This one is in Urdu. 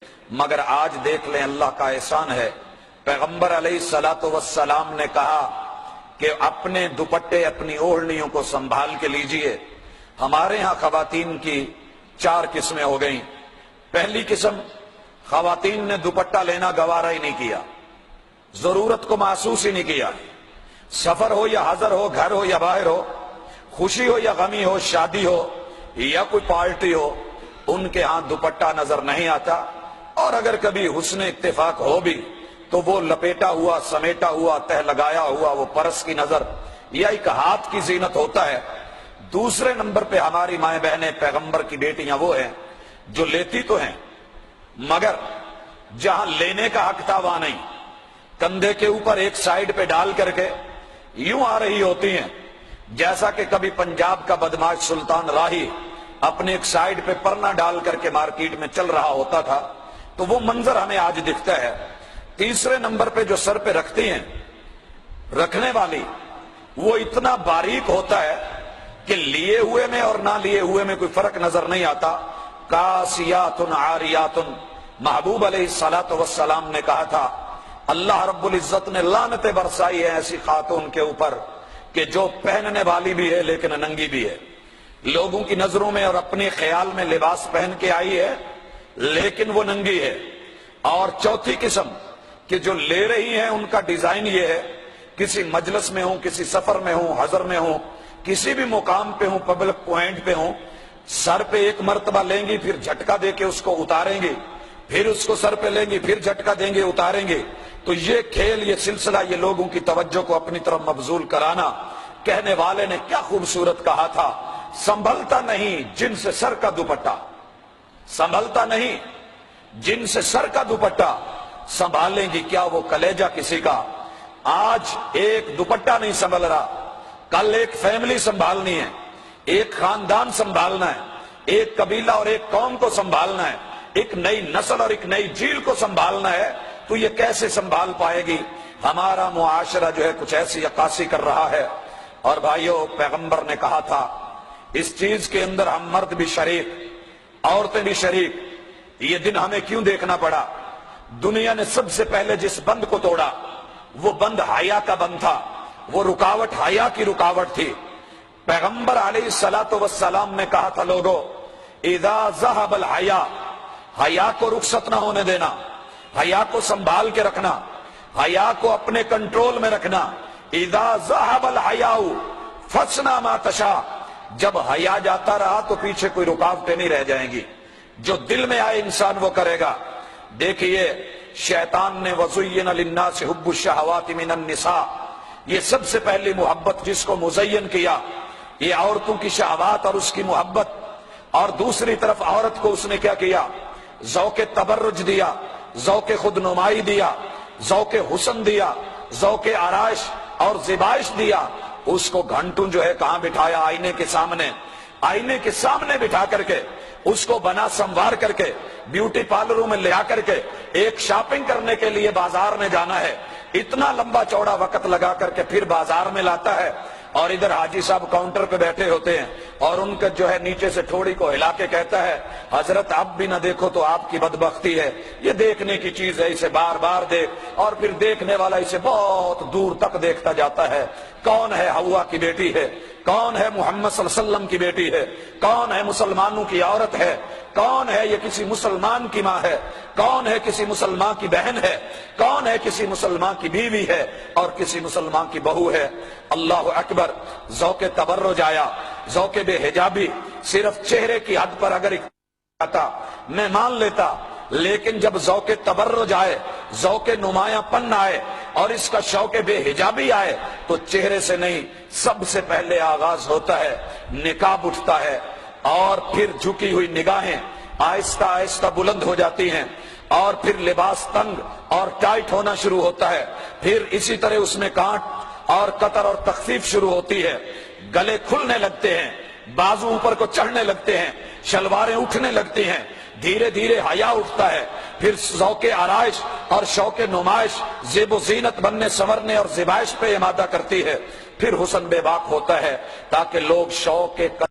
مگر آج دیکھ لیں اللہ کا احسان ہے، پیغمبر علیہ الصلوۃ والسلام نے کہا کہ اپنے دوپٹے اپنی اوڑھنیوں کو سنبھال کے لیجئے۔ ہمارے ہاں خواتین کی 4 قسمیں ہو گئیں۔ پہلی قسم، خواتین نے دوپٹہ لینا گوارا ہی نہیں کیا، ضرورت کو محسوس ہی نہیں کیا۔ سفر ہو یا حضر ہو، گھر ہو یا باہر ہو، خوشی ہو یا غمی ہو، شادی ہو یا کوئی پارٹی ہو، ان کے ہاں دوپٹہ نظر نہیں آتا، اور اگر کبھی حسن اتفاق ہو بھی تو وہ لپیٹا ہوا، سمیٹا ہوا، تہ لگایا ہوا وہ پرس کی نظر یا ایک ہاتھ کی زینت ہوتا ہے۔ دوسرے نمبر پہ ہماری مائیں بہنیں، پیغمبر کی بیٹیاں وہ ہیں جو لیتی تو ہیں مگر جہاں لینے کا حق تھا وہاں نہیں، کندھے کے اوپر ایک سائیڈ پہ ڈال کر کے یوں آ رہی ہوتی ہیں جیسا کہ کبھی پنجاب کا بدماش سلطان راہی اپنے ایک سائیڈ پہ پرنا ڈال کر کے مارکیٹ میں چل رہا ہوتا تھا، تو وہ منظر ہمیں آج دکھتا ہے۔ تیسرے نمبر پہ جو سر پہ رکھتی ہیں، رکھنے والی وہ اتنا باریک ہوتا ہے کہ لیے ہوئے میں اور نہ لیے ہوئے میں کوئی فرق نظر نہیں آتا۔ کاسیات عاریات، محبوب علیہ الصلوۃ والسلام نے کہا تھا اللہ رب العزت نے لعنتیں برسائی ہے ایسی خاتون کے اوپر کہ جو پہننے والی بھی ہے لیکن ننگی بھی ہے، لوگوں کی نظروں میں اور اپنے خیال میں لباس پہن کے آئی ہے لیکن وہ ننگی ہے۔ اور چوتھی قسم کہ جو لے رہی ہیں ان کا ڈیزائن یہ ہے، کسی مجلس میں ہوں، کسی سفر میں ہوں، حضر میں ہوں، کسی بھی مقام پہ ہوں، پبلک پوائنٹ پہ ہوں، سر پہ ایک مرتبہ لیں گی، پھر جھٹکا دے کے اس کو اتاریں گی، پھر اس کو سر پہ لیں گی، پھر جھٹکا دیں گے، اتاریں گے۔ تو یہ کھیل، یہ سلسلہ، یہ لوگوں کی توجہ کو اپنی طرف مبذول کرانا، کہنے والے نے کیا خوبصورت کہا تھا، سنبھلتا نہیں جن سے سر کا دوپٹہ، سنبھلتا نہیں جن سے سر کا دوپٹہ، سنبھالیں گی کیا وہ کلیجہ کسی کا۔ آج ایک دوپٹہ نہیں سنبھل رہا، کل ایک فیملی سنبھالنی ہے، ایک خاندان سنبھالنا ہے، ایک قبیلہ اور ایک قوم کو سنبھالنا ہے، ایک نئی نسل اور ایک نئی جیل کو سنبھالنا ہے، تو یہ کیسے سنبھال پائے گی؟ ہمارا معاشرہ جو ہے کچھ ایسی عکاسی کر رہا ہے۔ اور بھائیو، پیغمبر نے کہا تھا اس چیز کے اندر ہم مرد بھی شریک، عورتیں بھی شریک۔ یہ دن ہمیں کیوں دیکھنا پڑا؟ دنیا نے سب سے پہلے جس بند کو توڑا وہ بند حیا کا بند تھا، وہ رکاوٹ حیا کی رکاوٹ تھی۔ پیغمبر علیہ الصلوۃ والسلام نے کہا تھا لوگو، اذا ذهب الحیا، حیا کو رخصت نہ ہونے دینا، حیا کو سنبھال کے رکھنا، حیا کو اپنے کنٹرول میں رکھنا۔ اذا ذهب الحیاء فاصنع ما تشاء، جب حیا جاتا رہا تو پیچھے کوئی رکاوٹیں نہیں رہ جائیں گی، جو دل میں آئے انسان وہ کرے گا۔ دیکھیے، شیطان نے وَزُيِّنَ لِلنَّاسِ حُبُّ الشَّهَوَاتِ مِنَ النِّسَاءِ، یہ سب سے پہلی محبت جس کو مزین کیا، یہ عورتوں کی شہوات اور اس کی محبت۔ اور دوسری طرف عورت کو اس نے کیا کیا؟ ذوق تبرج دیا، ذوق خود نمائی دیا، ذوق حسن دیا، ذوق آرائش اور زیبائش دیا۔ اس کو گھنٹوں جو ہے کہاں بٹھایا؟ آئینے کے سامنے، آئینے کے سامنے بٹھا کر کے اس کو بنا سنوار کر کے بیوٹی پارلروں میں لے آ کر کے ایک شاپنگ کرنے کے لیے بازار میں جانا ہے، اتنا لمبا چوڑا وقت لگا کر کے پھر بازار میں لاتا ہے، اور ادھر حاجی صاحب کاؤنٹر پہ بیٹھے ہوتے ہیں اور ان کا جو ہے نیچے سے ٹھوڑی کو ہلا کے کہتا ہے حضرت اب بھی نہ دیکھو تو آپ کی بدبختی ہے، یہ دیکھنے کی چیز ہے، اسے بار بار دیکھ۔ اور پھر دیکھنے والا اسے بہت دور تک دیکھتا جاتا ہے۔ کون ہے؟ حوا کی بیٹی ہے، کون ہے؟ محمد صلی اللہ علیہ وسلم کی بیٹی ہے، کون ہے؟ مسلمانوں کی عورت ہے، کون ہے؟ یہ کسی مسلمان کی ماں ہے، کون ہے؟ کسی مسلمان کی بہن ہے، کون ہے؟ کسی مسلمان کی بیوی ہے اور کسی مسلمان کی بہو ہے۔ اللہ اکبر! ذوق تبرج آیا، ذوق بے حجابی صرف چہرے کی حد پر اگر آتا میں مان لیتا، لیکن جب ذوق تبرج آئے، ذوق نمایاں پن آئے اور اس کا شوق بے حجابی آئے تو چہرے سے نہیں، سب سے پہلے آغاز ہوتا ہے، نقاب اٹھتا ہے، اور پھر جھکی ہوئی نگاہیں آہستہ آہستہ بلند ہو جاتی ہیں، اور پھر لباس تنگ اور ٹائٹ ہونا شروع ہوتا ہے، پھر اسی طرح اس میں کانٹ اور قطر اور تخفیف شروع ہوتی ہے، گلے کھلنے لگتے ہیں، بازو اوپر کو چڑھنے لگتے ہیں، شلواریں اٹھنے لگتی ہیں، دھیرے دھیرے حیا اٹھتا ہے، پھر ذوق آرائش اور شوق نمائش زیب و زینت بننے سنورنے اور زیبائش پہ امادہ کرتی ہے، پھر حسن بے باک ہوتا ہے تاکہ لوگ شوق